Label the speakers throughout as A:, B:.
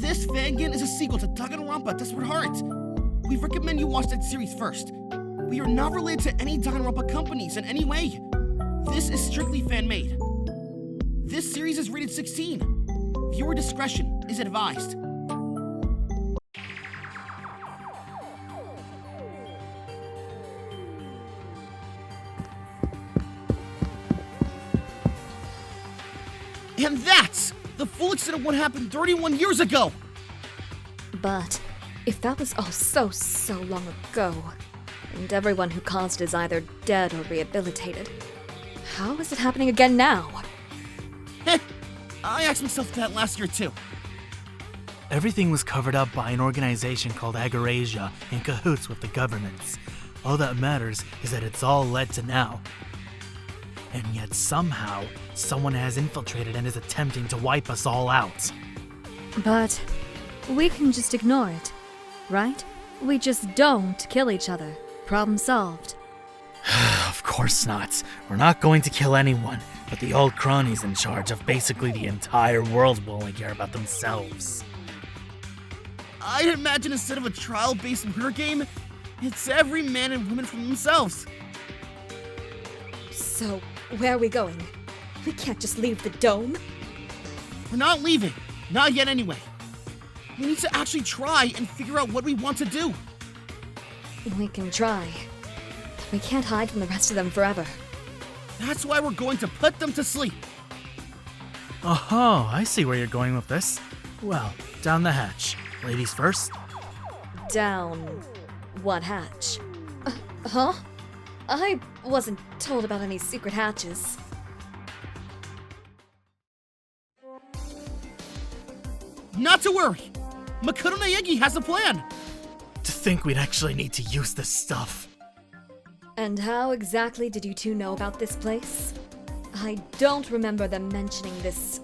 A: This fangame is a sequel to Danganronpa Desperate Heart. We recommend you watch that series first. We are not related to any Danganronpa companies in any way. This is strictly fan-made. This series is rated 16. Viewer discretion is advised. And that's the full extent of what happened 31 years ago!
B: But if that was all so long ago, and everyone who caused it is either dead or rehabilitated, how is it happening again now?
A: Heh, I asked myself that last year too.
C: Everything was covered up by an organization called Agarasia in cahoots with the governments. All that matters is that it's all led to now. And yet somehow, someone has infiltrated and is attempting to wipe us all out.
B: But we can just ignore it, right? We just don't kill each other. Problem solved.
C: Of course not. We're not going to kill anyone, but the old cronies in charge of basically the entire world will only care about themselves.
A: I'd imagine instead of a trial-based murder game, it's every man and woman for themselves.
B: So, where are we going? We can't just leave the dome.
A: We're not leaving. Not yet anyway. We need to actually try and figure out what we want to do.
B: We can try. We can't hide from the rest of them forever.
A: That's why we're going to put them to sleep.
C: Oh, I see where you're going with this. Well, down the hatch. Ladies first.
B: Down what hatch? Huh? I wasn't told about any secret hatches.
A: Not to worry. Makoto Naegi has a plan.
C: To think we'd actually need to use this stuff.
B: And how exactly did you two know about this place? I don't remember them mentioning this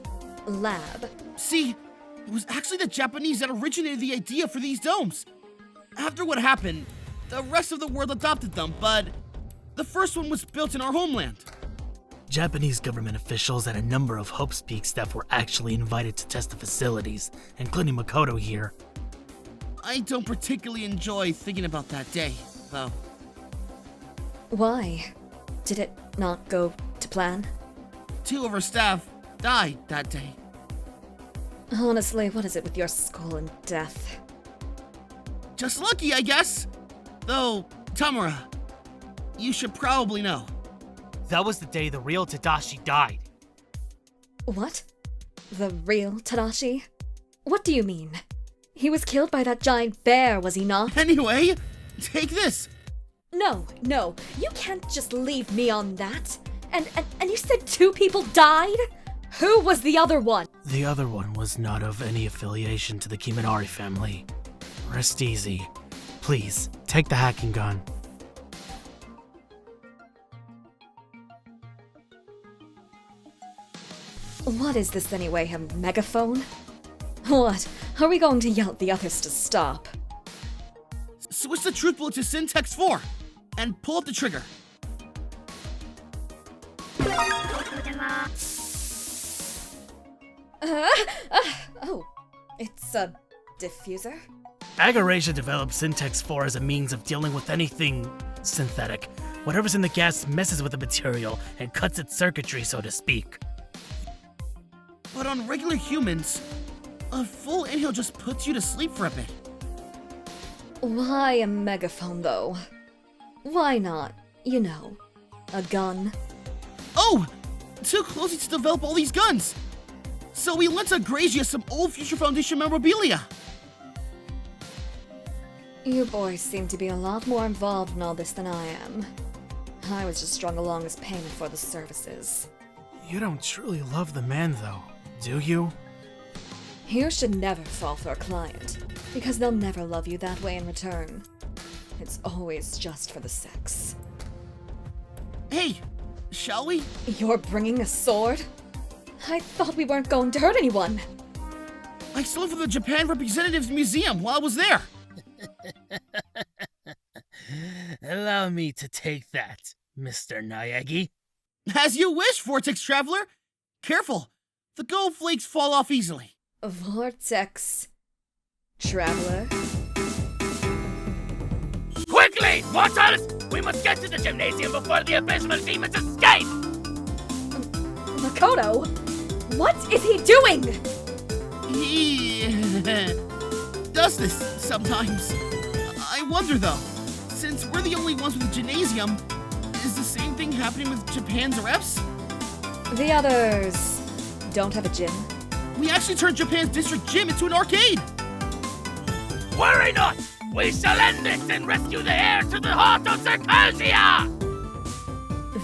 B: lab.
A: See, it was actually the Japanese that originated the idea for these domes. After what happened, the rest of the world adopted them, but the first one was built in our homeland.
C: Japanese government officials and a number of Hope's Peak staff were actually invited to test the facilities, including Makoto here.
A: I don't particularly enjoy thinking about that day, though.
B: Why? Did it not go to plan?
A: 2 of our staff died that day.
B: Honestly, what is it with your school and death?
A: Just lucky, I guess. Though, Tamara, you should probably know.
C: That was the day the real Tadashi died.
B: What? The real Tadashi? What do you mean? He was killed by that giant bear, was he not?
A: Anyway, take this.
B: No, you can't just leave me on that. And you said 2 people died? Who was the other one?
C: The other one was not of any affiliation to the Kimanari family. Rest easy. Please, take the hacking gun.
B: What is this anyway, a megaphone? What? Are we going to yell at the others to stop?
A: Switch the truth bullet to syntax 4 and pull up the trigger.
B: Oh, it's a diffuser?
C: Agarasia developed Syntax 4 as a means of dealing with anything synthetic. Whatever's in the gas messes with the material and cuts its circuitry, so to speak.
A: But on regular humans, a full inhale just puts you to sleep for a bit.
B: Why a megaphone, though? Why not, you know, a gun?
A: Oh! Too closely to develop all these guns! So we lent Agarasia some old Future Foundation memorabilia.
B: You boys seem to be a lot more involved in all this than I am. I was just strung along as payment for the services.
C: You don't truly love the man, though, do you?
B: You should never fall for a client, because they'll never love you that way in return. It's always just for the sex.
A: Hey, shall we?
B: You're bringing a sword? I thought we weren't going to hurt anyone.
A: I stole it from the Japan Representatives Museum while I was there.
C: Allow me to take that, Mr. Naegi.
A: As you wish, Vortex Traveler. Careful, the gold flakes fall off easily.
B: Vortex traveler.
D: Quickly, mortals! We must get to the gymnasium before the abysmal demons escape!
B: Makoto! What is he doing?
A: He does this sometimes. I wonder though, since we're the only ones with a gymnasium, is the same thing happening with Japan's reps?
B: The others don't have a gym.
A: We actually turned Japan's district gym into an arcade!
D: Worry not! We shall end this and rescue the heir to the heart of Circalgia!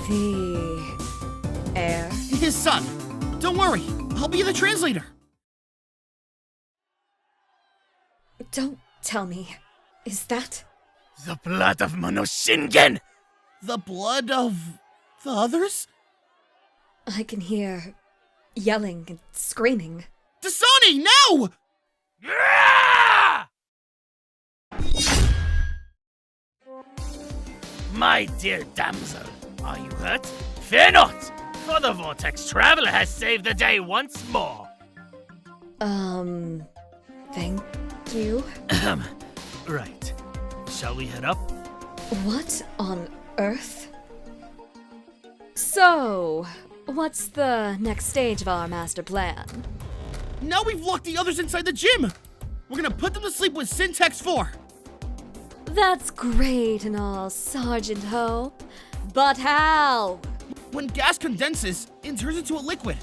B: The heir?
A: His son. Don't worry, I'll be the translator.
B: Don't tell me. Is that?
D: The blood of Monoshingen!
A: The blood of the others?
B: I can hear yelling and screaming.
A: Dasani, now!
D: Ah! My dear damsel, are you hurt? Fear not, for the Vortex Traveler has saved the day once more.
B: Thank you.
C: Right. Shall we head up?
B: What on earth? So, what's the next stage of our master plan?
A: Now we've locked the others inside the gym! We're gonna put them to sleep with Syntax 4!
B: That's great and all, Sergeant Hope. But how?
A: When gas condenses, it turns into a liquid,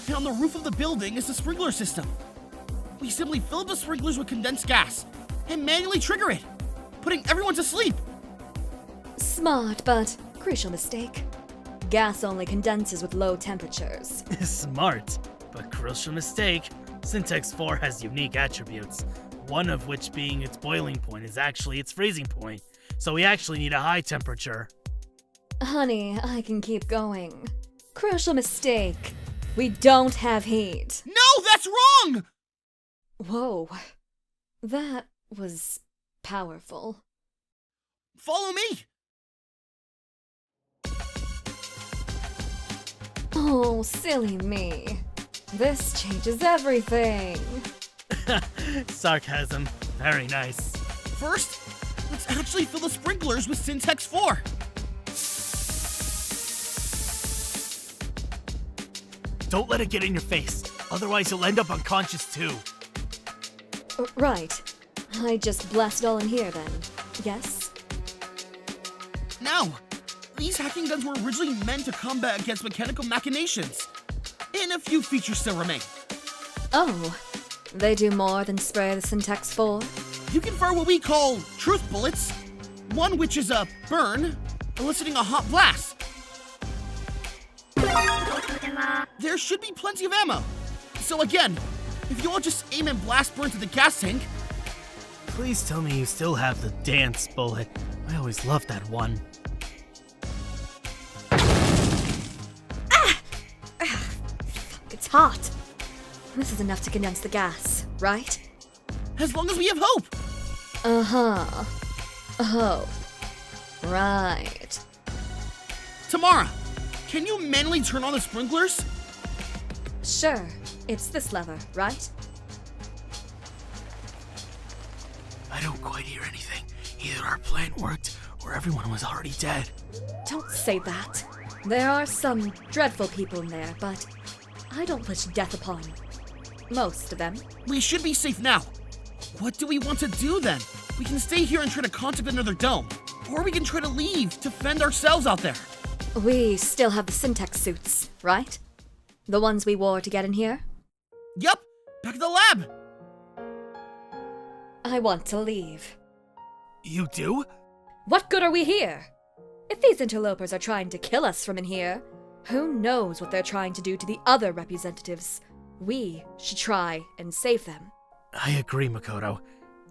A: and on the roof of the building is the sprinkler system. We simply fill up the sprinklers with condensed gas, and manually trigger it, putting everyone to sleep.
B: Smart, but crucial mistake. Gas only condenses with low temperatures.
C: Smart, but crucial mistake. Syntax 4 has unique attributes, one of which being its boiling point is actually its freezing point, so we actually need a high temperature.
B: Honey, I can keep going. Crucial mistake. We don't have heat.
A: No, that's wrong!
B: Whoa. That was powerful.
A: Follow me!
B: Oh, silly me. This changes everything.
C: Sarcasm. Very nice.
A: First, let's actually fill the sprinklers with Syntax 4.
C: Don't let it get in your face, otherwise you'll end up unconscious too.
B: Right. I just blast it all in here then. Yes?
A: Now, these hacking guns were originally meant to combat against mechanical machinations, and a few features still remain.
B: Oh, they do more than spray the Syntax 4?
A: You can fire what we call truth bullets, one which is a burn, eliciting a hot blast. There should be plenty of ammo. So again, if you all just aim and blast burn to the gas tank.
C: Please tell me you still have the dance bullet. I always loved that one.
B: It's hot. This is enough to condense the gas, right?
A: As long as we have hope.
B: Uh-huh. Hope. Right.
A: Tamara, can you manually turn on the sprinklers?
B: Sure. It's this lever, right?
C: I don't quite hear anything. Either our plan worked, or everyone was already dead.
B: Don't say that. There are some dreadful people in there, but I don't wish death upon most of them.
A: We should be safe now. What do we want to do then? We can stay here and try to contact another dome. Or we can try to leave to fend ourselves out there.
B: We still have the Syntax suits, right? The ones we wore to get in here?
A: Yup, back at the lab.
B: I want to leave.
C: You do?
B: What good are we here? If these interlopers are trying to kill us from in here, who knows what they're trying to do to the other representatives? We should try and save them.
C: I agree, Makoto.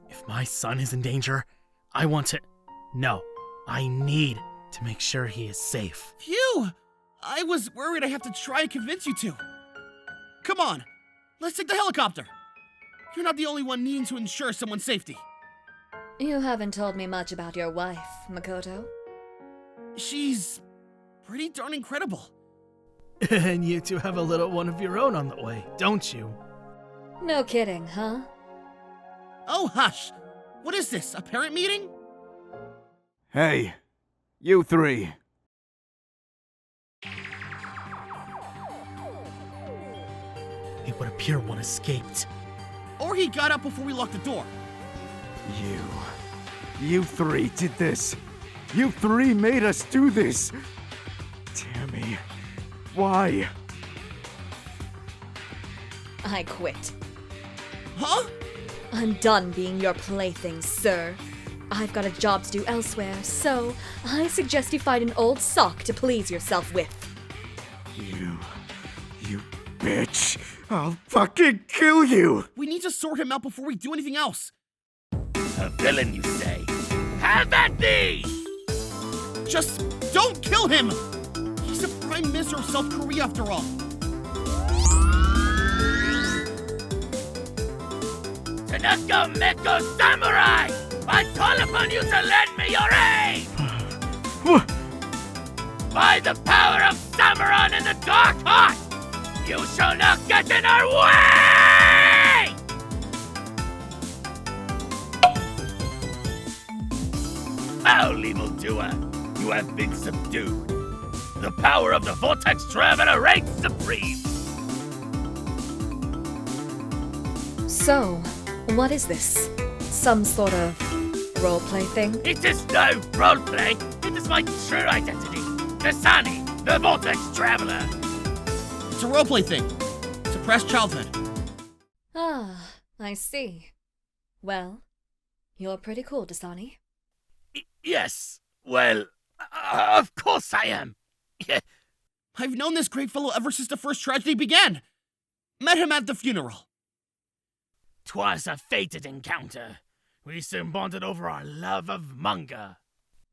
C: If my son is in danger, I want to... No, I need to make sure he is safe.
A: Phew! I was worried I have to try and convince you to. Come on, let's take the helicopter. You're not the only one needing to ensure someone's safety.
B: You haven't told me much about your wife, Makoto.
A: She's pretty darn incredible.
C: And you two have a little one of your own on the way, don't you?
B: No kidding, huh?
A: Oh, hush! What is this, a parent meeting?
E: Hey, you three.
C: It would appear one escaped.
A: Or he got out before we locked the door.
E: You three did this. You three made us do this. Tammy, why?
B: I quit.
A: Huh?
B: I'm done being your plaything, sir. I've got a job to do elsewhere, so I suggest you find an old sock to please yourself with.
E: You bitch. I'll fucking kill you!
A: We need to sort him out before we do anything else.
D: A villain, you say? Have at thee!
A: Just don't kill him! He's a prime minister of South Korea after all.
D: Tanaka Meko Samurai! I call upon you to lend me your aid! By the power of Samurón and the Dark Heart, you shall not get in our way! Foul evildoer, you have been subdued. The power of the Vortex Traveler reigns supreme.
B: So, what is this? Some sort of roleplay thing?
D: It is no roleplay. It is my true identity. Dasani, the Vortex Traveler.
A: It's a roleplay thing. Suppressed childhood.
B: Ah, I see. Well, you're pretty cool, Dasani.
D: Yes. Well, of course I am.
A: I've known this great fellow ever since the first tragedy began. Met him at the funeral.
D: 'Twas a fated encounter. We soon bonded over our love of manga.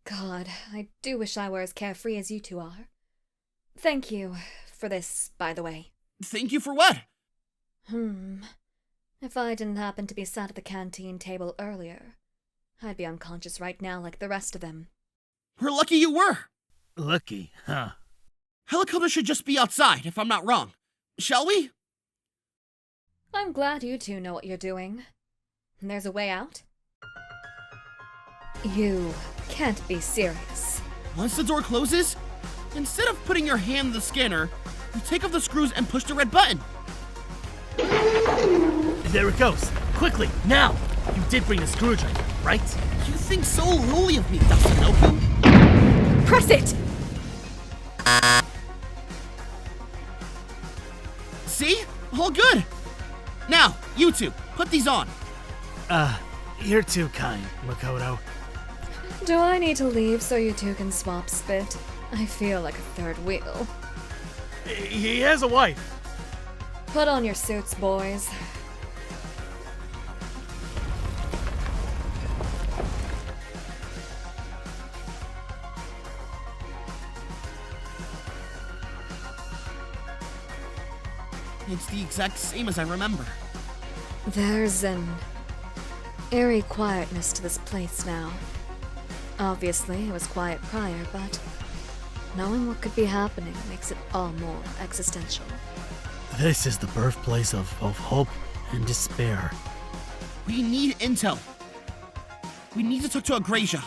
B: God, I do wish I were as carefree as you two are. Thank you for this, by the way.
A: Thank you for what?
B: If I didn't happen to be sat at the canteen table earlier, I'd be unconscious right now like the rest of them.
A: We're lucky you were.
C: Lucky, huh?
A: Helicopter should just be outside, if I'm not wrong. Shall we?
B: I'm glad you two know what you're doing. There's a way out? You can't be serious.
A: Once the door closes, instead of putting your hand in the scanner, you take off the screws and push the red button.
C: There it goes. Quickly, now! You did bring the screwdriver, right?
A: You think so lowly of me, Dasonoku?
B: Press it!
A: See? All good. Now, you two, put these on.
C: You're too kind, Makoto.
B: Do I need to leave so you two can swap spit? I feel like a third wheel.
C: He has a wife.
B: Put on your suits, boys.
A: It's the exact same as I remember.
B: There's an eerie quietness to this place now. Obviously, it was quiet prior, but knowing what could be happening makes it all more existential.
C: This is the birthplace of both hope and despair.
A: We need intel. We need to talk to Agrasia.